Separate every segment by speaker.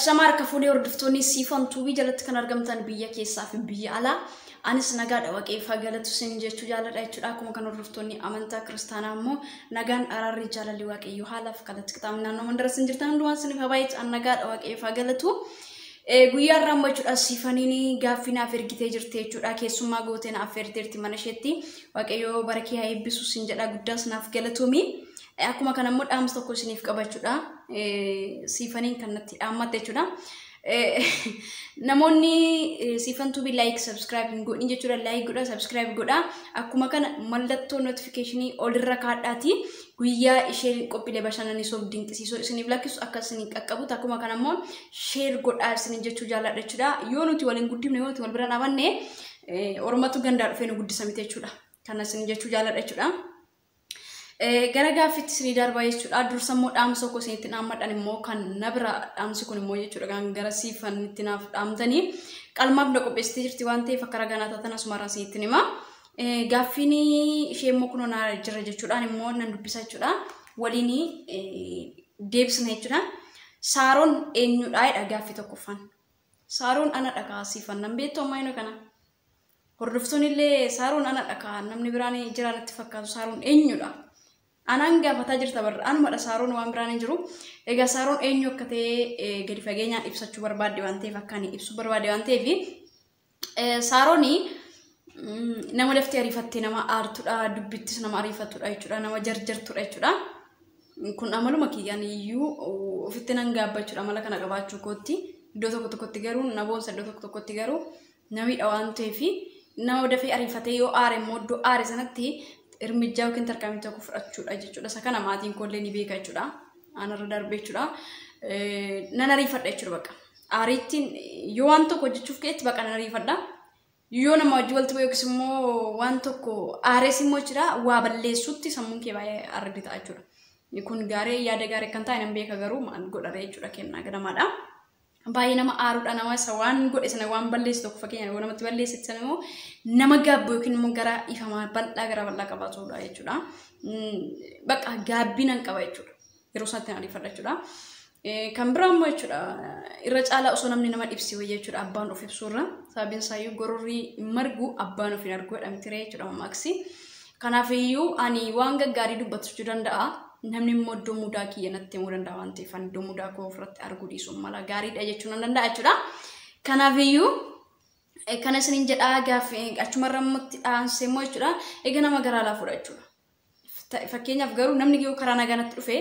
Speaker 1: Ashamar kafuni hordoftoonni siifan tuubii jalatti kan argamtan biyya keessaa fi biyya alaa anis nagaadha waaqeeffaa galatu sin jechuu jaaladha jechuudha. Akkuma kan hordoftoonni amantaa kiristaanaa immoo nagaan araarri jaalalli waaqayyoo haalaaf kalatti kitaabni naannoo mandara sin jirtan hundumaan siniif habaayit an nagaadha waaqeeffaa galatu. Guyyaa irraa jechuudha siifaniin gaaffii naaf ergitee jirte jechuudha. Keessummaa gootee naaf ergiteerti mana isheetti waaqayyoo barakee haa eebbisu sin jedha guddaas naaf galatoomi. Akkuma kana immoo dhaamsa tokko isiniif qabachuudha. Siifaniin kan natti dhaammatte jechuudha. Namoonni siifan tuubii like subscribe godhin jechuudha. Like godha subscribe godha. Akkuma kana mallattoo notificationii olirra kaadhaati. Guyyaa isheen qophiilee bashannansiisoo dinqisiisoo isiniif lakkisu akka isiniif qaqqabutu. Akkuma kana immoo share godhaa isiniin jechuu jaalladha jechuudha. Yoo nuti waliin guddifne yoo nuti wal bira dhaabanne ormatu gandaa dhufee nu guddisa miti jechuudha. Kana isiniin jechuu jaalladha jechuudha. Gara gaaffiitti isinii darbaa jechuudha. Dursa immoo dhaamsa tokko isinitti dhaammadhan immoo kan na bira dhaamsi kun immoo jechuudha. Kan gara siifanitti naaf dhaamtanii qalmaaf na qopheessitee jirti waan ta'eef akka ragaa taatan asumarraa isinitti hima. Gaaffiin ishee immoo kunoo na jira jechuudhaan immoo nan dubbisa jechuudha. Waliin deebisna jechuudha. Saaroon eenyudha gaaffii tokkoffaan. Saaroon ana dhagaa siifan nan beektu amma inni kana. Hordoftoonni illee Saaroon ana dhagaa namni biraan jiraanatti fakkaatu Saaroon eenyudha? Anaan gaafataa jirta barra anumadha Saaroon waan biraan jiru. Egaa Saaroon eenyu akka ta'e gadi fageenyaan ibsachuu barbaadde waan ta'eef akka ani ibsuu barbaadde waan ta'eef Saarooni nama daftee ariifattee nama aartudha dubbittis nama ariifatudha jechuudha nama jarjartudha jechuudha. Kun amaluma kiyyaan iyyuu ofitti nan gaabbachuudha amala kana qabaachuu kootti iddoo tokko tokkotti garuu na boonsa iddoo tokko tokkotti garuu namiidha waan ta'eef nama dafee ariifatee yoo aare immoo iddoo aare sanatti irmijjaa yookiin tarkaanfii tokko fudhachuudha jechuudha. Isa kana maatiin koollee ni beeka jechuudha. Anarra darbee jechuudha. Nan ariifadha jechuudha baqa. Aariittiin yoo waan tokko hojjechuuf ka'etti baqa nan ariifadha. Yoo nama wajji walitti bu'e yookiis immoo waan tokko aarees immoo jechuudha waa balleessuutti sammuun kee baay'ee ardi ta'a jechuudha. Kun gaarii yaada gaarii kan ta'e nan beeka garuu maal godhare jechuudha kennaa ganamaadha. Baay'ee nama aaruudha nama isa waan godhe sana waan balleessu tokko fakkeenyaaf yoo namatti balleessitti sana immoo nama gaabbu yookiin immoo gara ifamaa bal'aa gara bal'aa qabaatudha jechuudha. Bakka gaabbii nan qaba jechuudha. Yeroo sanatti na ariifadha jechuudha. Kan biraa immoo jechuudha irra caalaa osoo namni nama dhibsi wayya jechuudha abbaan of ibsuurra sababiin isaayyuu gororrii margu abbaan of hin argu jedhamtire jechuudha mammaksi. Kanaafiyyuu ani waan gaggaarii dubbachuu danda'a. Namni immoo iddoo mudaa kiyya natti himuu danda'a waan ta'eef iddoo mudaa koo ofirratti arguu dhiisuun mala gaariidha jechuun nan danda'a jechuudha. Kanaafiyyuu kana isiniin jedhaa gaaffii achumarra itti dhaansee immoo jechuudha egaa nama garaa laafuudha jechuudha. Fakkeenyaaf garuu namni yoo karaa nagaa natti dhufee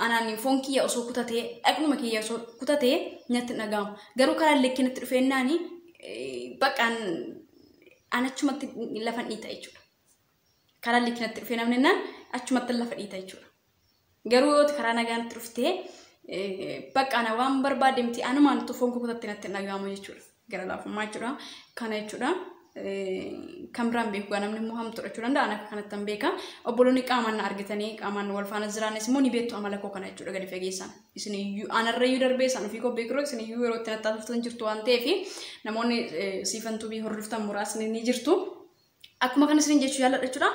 Speaker 1: anaan foon kiyya osoo kutatee dhaqnuma kiyya osoo kutatee natti dhaga'amu. Garuu karaa lekkii natti dhufee naani baqaan anachumatti lafa dhiita jechuudha. Karaa lekkii natti dhufee namni naan achumatti lafa dhiita jechuudha. Garuu yoo karaa nagaa natti dhuftee baqaan waan barbaade miti anumaan foon koo kutattee natti dhaga'amu jechuudha. Gara laafummaa jechuudha. Kana jechuudha. Kan biraan beeku namni immoo hamtuudha jechuudha. Danda'an akka kanatti hin beeka. Obboloonni qaamaan na argitanii qaamaan wal faana jiraanis immoo ni beektu amala koo kana jechuudha gadi fageessan. Isin iyyuu anarrayyuu darbee isaan ofii koo beekiroo isin iyyuu yeroo itti nattaafatan jirtu waan ta'eef namoonni siifan tuubii hordoftan muraasni ni jirtu. Akkuma kana isin jechuu jaalladha jechuudha.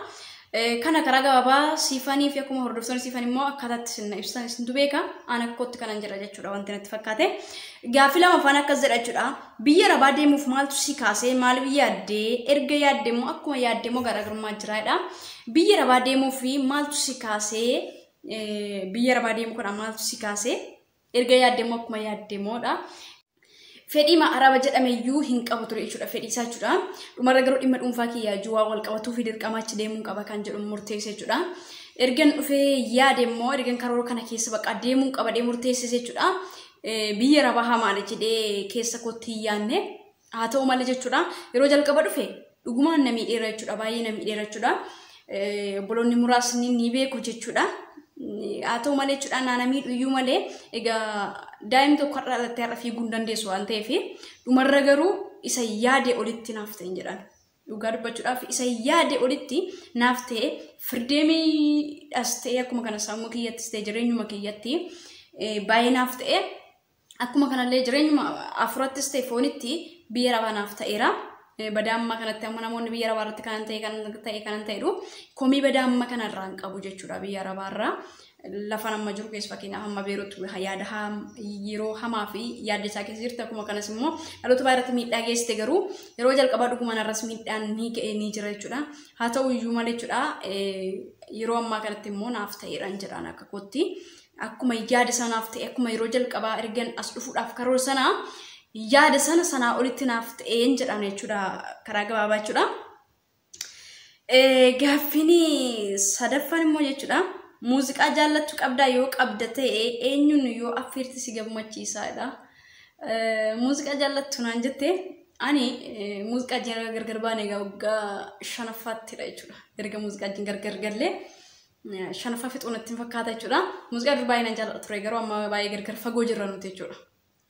Speaker 1: Kana karaa gabaabaa siifanii fi akkuma hordoftoonni siifan immoo akkaataatti isin ibsan isintu beeka. Aan akkootti kanan jedha jechuudha wanti natti fakkaate. Gaaffii lama afaan akkas jedha jechuudha. Biyya Arabaa deemuuf maaltu si kaasee maal yaaddee erga yaaddee immoo akkuma yaaddee immoo garaagarummaa jiraadha. Biyya Arabaa deemuuf maaltu si kaasee biyya Arabaa deemuu kana maaltu si kaasee erga yaaddee immoo akkuma yaaddee immoodha. Fedhii Araba jedhameyyuu hin qabu ture jechuudha fedhii isaa jechuudha. Dhumarra garuu dhimma dhuunfaa kiyyaa juwaa wal qabatuu fi dirqama achi deemuun qaba kan jedhu murteesse jechuudha. Ergan dhufee yaade immoo ergan karoora kana keessa baqa deemuun qaba dee murteessise jechuudha. Biyya Arabaa hamaadha jedhee keessa kootti yaanne haa ta'u malee jechuudha. Yeroo jalqaba dhufe dhugumaan na miidheera jechuudha baay'ee na miidheera jechuudha. Obboloonni muraasni ni beeku jechuudha. Haa ta'u malee jechuudha naana miidhuyyuu malee egaa daa'imni tokko har'a dhalattee har'a fiiguu hin dandeessu waan ta'eef dhumarra garuu isa yaade olitti naaf ta'e jedhan. Dhugaa dubbachuudhaaf isa yaade olitti naaf ta'e firdeemiidhas ta'e akkuma kana sammuu kiyyattis ta'e jireenyuma kiyyatti baay'ee naaf ta'e akkuma kanallee jireenyuma afurattis ta'e foonitti biyya Arabaa naaf ta'eera. Badamma kanatti amma namoonni biyya arabaarratti kan ta'e du komii badamma kanarraan qabu jechuudha biyya arabaarraa lafa nama jiru keessa fakkeenyaaf amma beerutu yaada yeroo hamaa fi yaada isaa keessa jirtu akkuma kanas immoo dhaloota baay'aatti miidhaa geessite garuu yeroo jalqabaa dhuguma narras miidhaan ni jira jechuudha haa ta'u iyyuu malee jechuudha yeroo ammaa kanatti immoo naaf ta'eedhaan jedhaan akka kootti akkuma yaada sanaaf ta'e akkuma yeroo jalqabaa ergan as dhufuudhaaf karoora sanaa yaada sanaa olitti naaf ta'een jedhaan jechuudha karaa gabaabaa jechuudha. Gaaffini sadaffaan immoo jechuudha muuziqaa jaallattu qabdaa yoo qabda ta'e eenyuun yoo affeerti si gammachiisaadha. Muuziqaa jaallattu naan jette ani muuziqaa jira gargar baane waggaa 5ffattidha jechuudha. Erga muuziqaa jin gargar gallee 5ffaa fixuunatti fakkaata jechuudha. Muuziqaa dur baay'inaan jaalladha ture garuu amma baay'ee gargar fagoo jirra nuti jechuudha.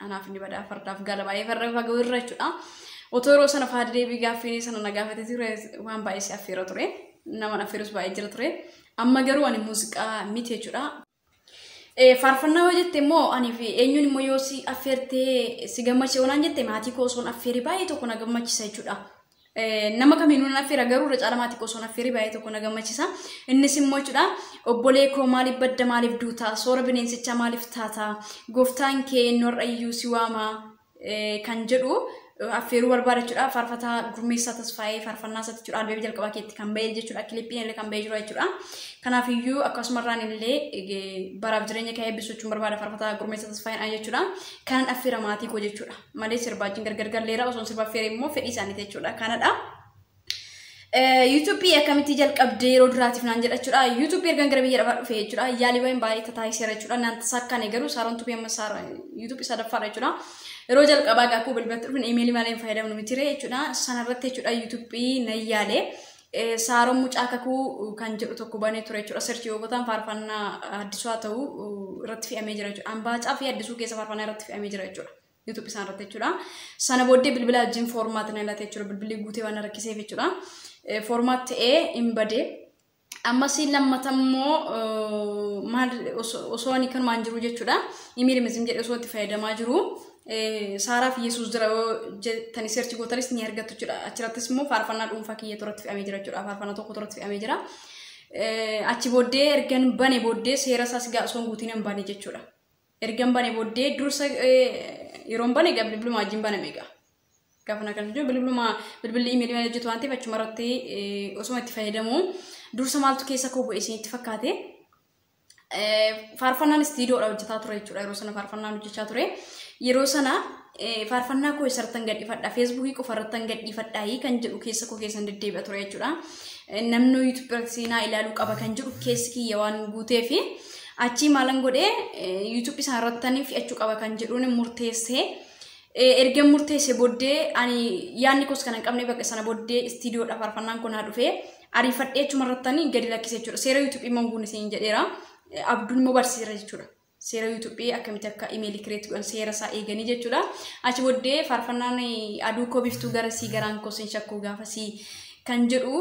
Speaker 1: Anaaf ni badaa fardaaf gala baay'ee farda fagoo irra jechuudha. Otoo yeroo sana faada deebii gaaffii sana na gaafate ture waan baay'ee si affeera ture. Nama affeerus baay'ee jira ture. Amma garuu ani muuziqaa miti jechuudha. Faarfannaa yoo jette immoo ani fi eenyuun immoo yoo si affeertee si gammachiisa onaan jette maatii koo osoon affeeri baay'ee tokko na gammachiisa jechuudha. Nama kamiinuu na affeera garuu irra caala maatii koo osoon affeeri baay'ee tokko na gammachiisa. Innis immoo jechuudha obbolee koo maaliif badda maaliif duutaa soora bineensichaa maaliif taataa gooftaan kee norra iyyuu si waama kan jedhu affeeruu barbaada jechuudha. Faarfataa gurmeessaa tasfaayee faarfannaa isaatti jechuudha albeebii jalqabaa keetti kan ba'e jechuudha kilippiin illee kan ba'e jiru jechuudha. Kanaaf iyyuu akkasumarraan illee baraaf jireenya kee eebbisuu jechuun barbaada faarfataa gurmeessaa tasfaayee jechuudha. Kanan affeera maatii koo jechuudha. Malee sirbaajiin gargar galleera osoo sirba affeere immoo fedhii isaaniiti jechuudha. Kanadha. YouTube akkamitti jalqabdee yeroo duraatiif naan jedha jechuudha. YouTube ergan gara biyya lafaa dhufee jechuudha. Yaalii baay'een baay'ee tataayiseera jechuudha. Naan sakkaan garuu saaroon tubii amma saara YouTube sadaffaadha jechuudha. Yeroo jalqabaa gaakuu bilbilatti dhufin imeelii malee fayyadamnu miti jechuudha. Sanarratti jechuudha YouTube na yaalee saaroon mucaa kakuu kan jedhu tokko banee ture jechuudha. Search yoo gootan faarfannaa addisuu haa ta'u irratti fe'amee jira jechuudha. Ambaacaa fi addisuu keessa faarfannaa irratti fe'amee jira jechuudha. YouTube isaan irratti jechuudha. Sana booddee bilbila wajjin foormaat na laatee jechuudha. Bilbilli guutee waan rakkiseef jechuudha. Formaat ta'ee hin badee ammas lammatammoo maal osoo ani kan maan jiru jechuudha. Imeelii mizim jedhee osoo itti fayyadamaa jiru. Saaraa fi Yesuus jira jettanii search gootanis ni argattu jechuudha. Achirrattis immoo faarfannaa dhuunfaa kiyya turatti fe'amee jira jechuudha. Faarfannaa tokko turatti fe'amee jira. Achi booddee ergan bane booddee seera isaas gaa osoo guutiin hin bane jechuudha. Ergan bane booddee dursa yeroo hin bane bilbiluma wajjin baname egaa. Gaafa kan jiru bilbilli imeelii malee hojjetu waan ta'eef achuma irratti osoo itti fayyadamu dursa maaltu keessa koo bu'ee isinitti fakkaate faarfannaan istiidiyoodha hojjetaa ture jechuudha. Yeroo sana faarfannaan hojjechaa ture. Yeroo sana faarfannaa koo isarrattan gadhiifadha. Feesbuukii qofa irrattan gadhiifadhaa kan jedhu keessa koo keessan deddeebi'a ture jechuudha. Namni YouTube irratti seenaa ilaaluu qaba kan jedhu keessi kiyya waan guutee fi achii maalan godhee YouTube isaan irrattanii fe'achuu qaba kan jedhuun murteessee erga murteessee booddee ani yaadni koos kan hin qabne bakka sana booddee istiidiyoodha faarfannaan kun haa dhufee ariifadhee achuma irrattanii gadi lakkise jechuudha. Seera YouTube immoo guunne siin jedheera. Abduun immoo barsiisera jechuudha. Seera YouTube akkamitti akka imeelii kireetti godhan seera isaa eeganii jechuudha. Achi booddee faarfannaan aduu koo biftuu gara sii garaan koo siin shakkuu gaafasii kan jedhu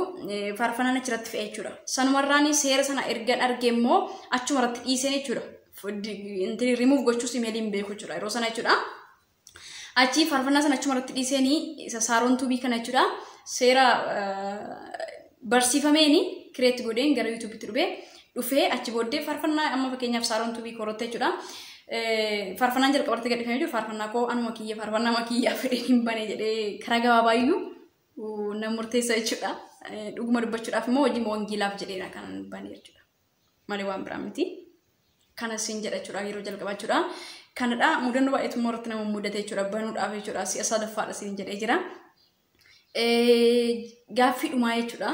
Speaker 1: faarfannaan achirratti fe'e jechuudha. Sanumarraan seera sana ergan argee immoo achuma irratti dhiiseen jechuudha. Intini remove gochuus imeelii hin beeku jechuudha. Yeroo sana jechuudha. Achi faarfannaa sana achuma irratti dhiiseen isa saaroon tubii kana jechuudha. Seera barsiifameeni kireetti godheen gara YouTubetti dhufee achi booddee faarfannaa amma fakkeenyaaf saaroon tubii korotte jechuudha. Faarfannaan jalqabatti gadhiifamee jiru faarfannaa koo anuma kiyya faarfannaa makiyyaa fedhee hin bane jedhee karaa gabaabaayyuu na murteessa jechuudha. Dhuguma dubbachuudhaaf immoo hojii wangeelaaf jedheera kan bane jechuudha. Malee waan biraa miti. Kanas hin jedha jechuudha yeroo jalqabaa jechuudha. Kanadha mudannoo baay'eetu irratti nama mudate jechuudha banuudhaaf jechuudha. Si'a sadaffaadha siin jedhee jira. Gaaffii dhumaa jechuudha.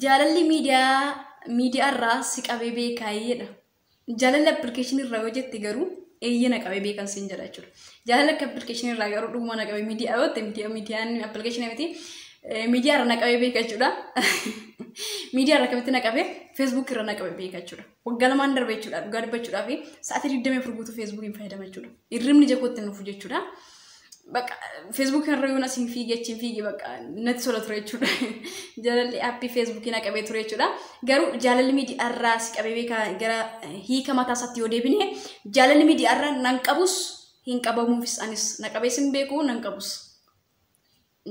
Speaker 1: Jaalalli miidiyaa irraa si qabee beekaayedha. Jaalalli appilikeeshinii irraa yoo jette garuu eeyyana qabee beekan siin jedha jechuudha. Jaalalli akka appilikeeshinii irraa garuu dhuguma na qabee miidiyaa yoo ta'e miidiyaan appilikeeshinii miti miidiyaa irra na qabee beeka jechuudha. Miidiyaa irra akkamitti na qabee Facebook irra na qabee beeka jechuudha. Waggaa lamaan darbe jechuudha dhugaa dubbachuudhaa fi sa'aatii 24 guutuu Facebookiin fayyadama jechuudha. Hirribni jakootti nuuf jechuudha. Bakka Facebook irra yoo nasin fiigechiin fiige bakka natti sola ture jechuudha. Jaalalli aappii Facebook na qabee ture jechuudha. Garuu jaalalli miidiyaa irraa si qabee beeka gara hiika mataa isaatti yoo deebine jaalalli miidiyaa irraa nan qabus hin qabamuufis anis na qabees hin beeku nan qabus.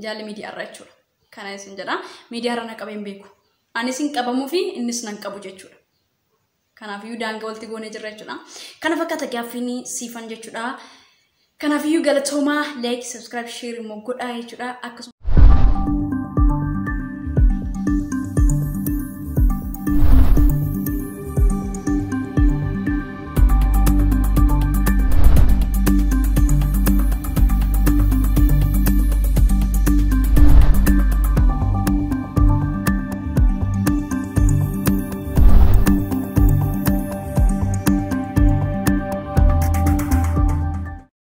Speaker 1: jaalli miidiyaa irra jechuudha. Kana isin jedha miidiyaa irra na qabeen beeku. Anis hin qabamuu fi innis nan qabu jechuudha. Kanaaf iyyuu daangaa walitti goonee jirra jechuudha. Kana fakkaata gaaffiin siifan jechuudha. Kanaaf iyyuu galatoomaa like subscribe share immoo godhaa jechuudha. Akkasuma